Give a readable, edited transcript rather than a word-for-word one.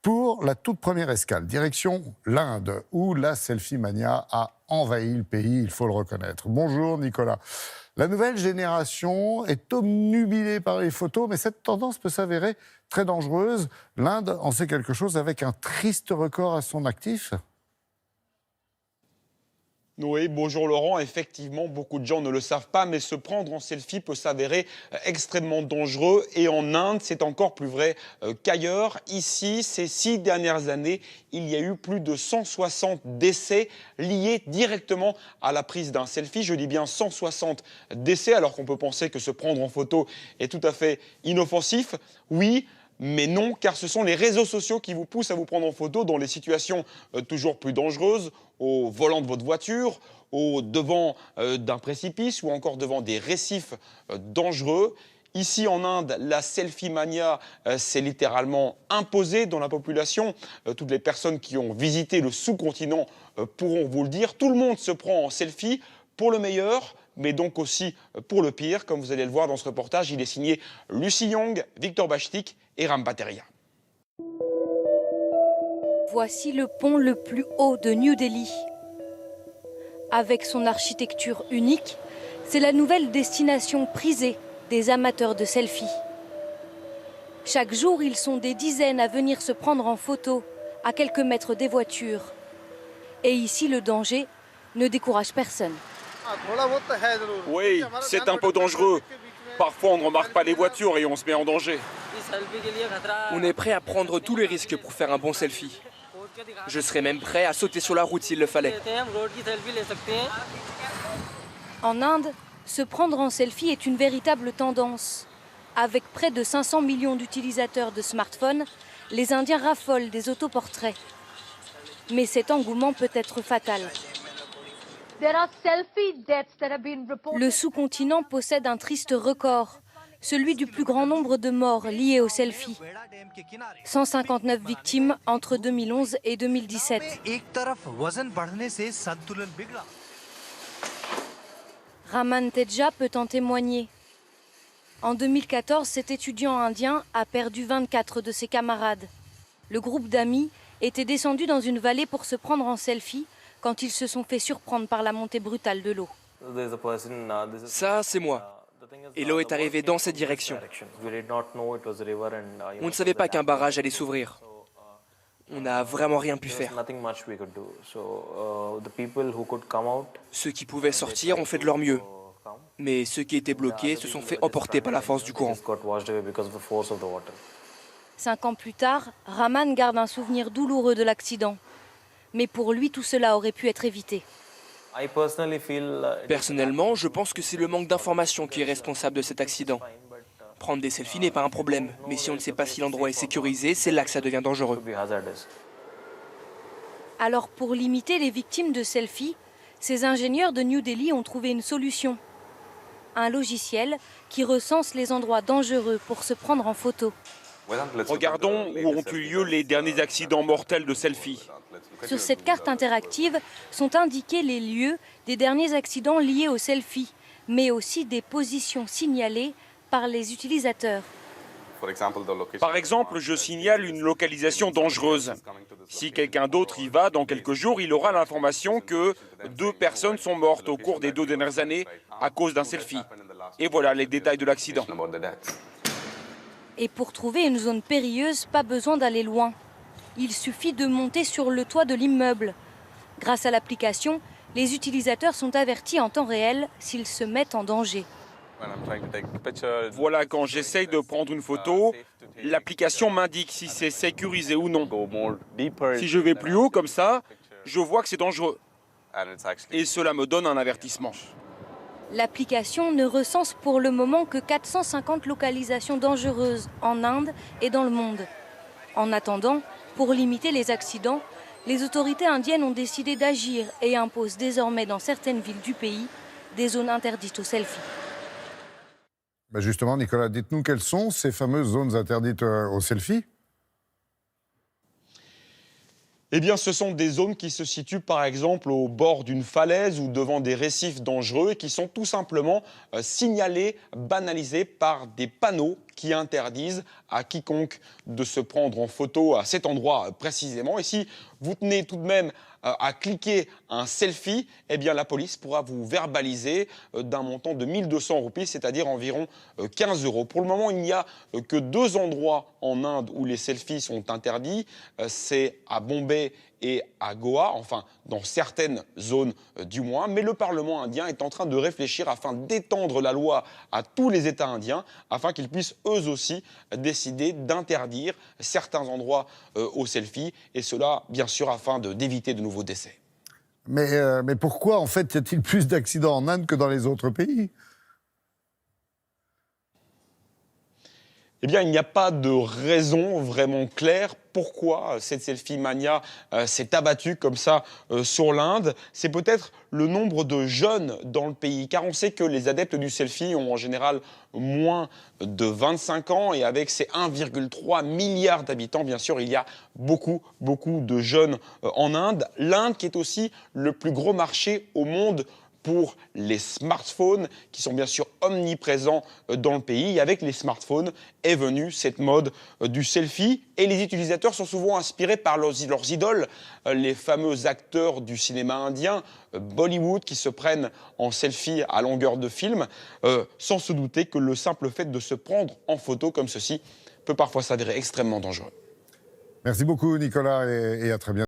Pour la toute première escale, direction l'Inde, où la selfie mania a envahi le pays, il faut le reconnaître. Bonjour Nicolas. La nouvelle génération est obnubilée par les photos, mais cette tendance peut s'avérer très dangereuse. L'Inde en sait quelque chose avec un triste record à son actif. Oui, bonjour Laurent. Effectivement, beaucoup de gens ne le savent pas, mais se prendre en selfie peut s'avérer extrêmement dangereux. Et en Inde, c'est encore plus vrai qu'ailleurs. Ici, ces 6 dernières années, il y a eu plus de 160 décès liés directement à la prise d'un selfie. Je dis bien 160 décès, alors qu'on peut penser que se prendre en photo est tout à fait inoffensif. Oui, mais non, car ce sont les réseaux sociaux qui vous poussent à vous prendre en photo dans les situations toujours plus dangereuses, au volant de votre voiture, au devant d'un précipice ou encore devant des récifs dangereux. Ici en Inde, la selfie mania s'est littéralement imposée dans la population. Toutes les personnes qui ont visité le sous-continent pourront vous le dire. Tout le monde se prend en selfie pour le meilleur, mais donc aussi pour le pire. Comme vous allez le voir dans ce reportage, il est signé Lucy Young, Victor Bachtik et Ram Bhattaria. Voici le pont le plus haut de New Delhi. Avec son architecture unique, c'est la nouvelle destination prisée des amateurs de selfies. Chaque jour, ils sont des dizaines à venir se prendre en photo à quelques mètres des voitures. Et ici, le danger ne décourage personne. Oui, c'est un peu dangereux. Parfois, on ne remarque pas les voitures et on se met en danger. On est prêt à prendre tous les risques pour faire un bon selfie. Je serais même prêt à sauter sur la route s'il le fallait. En Inde, se prendre en selfie est une véritable tendance. Avec près de 500 millions d'utilisateurs de smartphones, les Indiens raffolent des autoportraits. Mais cet engouement peut être fatal. Le sous-continent possède un triste record, celui du plus grand nombre de morts liés aux selfies. 159 victimes entre 2011 et 2017. Raman Teja peut en témoigner. En 2014, cet étudiant indien a perdu 24 de ses camarades. Le groupe d'amis était descendu dans une vallée pour se prendre en selfie quand ils se sont fait surprendre par la montée brutale de l'eau. Ça, c'est moi. Et l'eau est arrivée dans cette direction. On ne savait pas qu'un barrage allait s'ouvrir. On n'a vraiment rien pu faire. Ceux qui pouvaient sortir ont fait de leur mieux. Mais ceux qui étaient bloqués se sont fait emporter par la force du courant. 5 ans plus tard, Raman garde un souvenir douloureux de l'accident. Mais pour lui, tout cela aurait pu être évité. Personnellement, je pense que c'est le manque d'information qui est responsable de cet accident. Prendre des selfies n'est pas un problème, mais si on ne sait pas si l'endroit est sécurisé, c'est là que ça devient dangereux. Alors pour limiter les victimes de selfies, ces ingénieurs de New Delhi ont trouvé une solution. Un logiciel qui recense les endroits dangereux pour se prendre en photo. Regardons où ont eu lieu les derniers accidents mortels de selfie. Sur cette carte interactive sont indiqués les lieux des derniers accidents liés aux selfies, mais aussi des positions signalées par les utilisateurs. Par exemple, je signale une localisation dangereuse. Si quelqu'un d'autre y va dans quelques jours, il aura l'information que 2 personnes sont mortes au cours des 2 dernières années à cause d'un selfie. Et voilà les détails de l'accident. Et pour trouver une zone périlleuse, pas besoin d'aller loin. Il suffit de monter sur le toit de l'immeuble. Grâce à l'application, les utilisateurs sont avertis en temps réel s'ils se mettent en danger. Voilà, quand j'essaye de prendre une photo, l'application m'indique si c'est sécurisé ou non. Si je vais plus haut comme ça, je vois que c'est dangereux. Et cela me donne un avertissement. L'application ne recense pour le moment que 450 localisations dangereuses en Inde et dans le monde. En attendant, pour limiter les accidents, les autorités indiennes ont décidé d'agir et imposent désormais dans certaines villes du pays des zones interdites aux selfies. Justement, Nicolas, dites-nous quelles sont ces fameuses zones interdites aux selfies ? Eh bien, ce sont des zones qui se situent par exemple au bord d'une falaise ou devant des récifs dangereux et qui sont tout simplement signalées, banalisées par des panneaux qui interdisent à quiconque de se prendre en photo à cet endroit précisément. Et si vous tenez tout de même à cliquer un selfie, eh bien la police pourra vous verbaliser d'un montant de 1200 roupies, c'est-à-dire environ 15 euros. Pour le moment, il n'y a que 2 endroits en Inde où les selfies sont interdits. C'est à Bombay et à Goa, enfin dans certaines zones du moins. Mais le Parlement indien est en train de réfléchir afin d'étendre la loi à tous les États indiens, afin qu'ils puissent eux aussi décider d'interdire certains endroits aux selfies, et cela bien sûr afin d'éviter de nouveaux décès. Mais pourquoi, en fait, y a-t-il plus d'accidents en Inde que dans les autres pays ? Eh bien, il n'y a pas de raison vraiment claire pourquoi cette selfie mania s'est abattue comme ça sur l'Inde. C'est peut-être le nombre de jeunes dans le pays, car on sait que les adeptes du selfie ont en général moins de 25 ans, et avec ces 1,3 milliard d'habitants, bien sûr, il y a beaucoup de jeunes en Inde. L'Inde qui est aussi le plus gros marché au monde pour les smartphones, qui sont bien sûr omniprésents dans le pays. Et avec les smartphones est venue cette mode du selfie. Et les utilisateurs sont souvent inspirés par leurs idoles, les fameux acteurs du cinéma indien, Bollywood, qui se prennent en selfie à longueur de film, sans se douter que le simple fait de se prendre en photo comme ceci peut parfois s'avérer extrêmement dangereux. Merci beaucoup, Nicolas, et à très bientôt.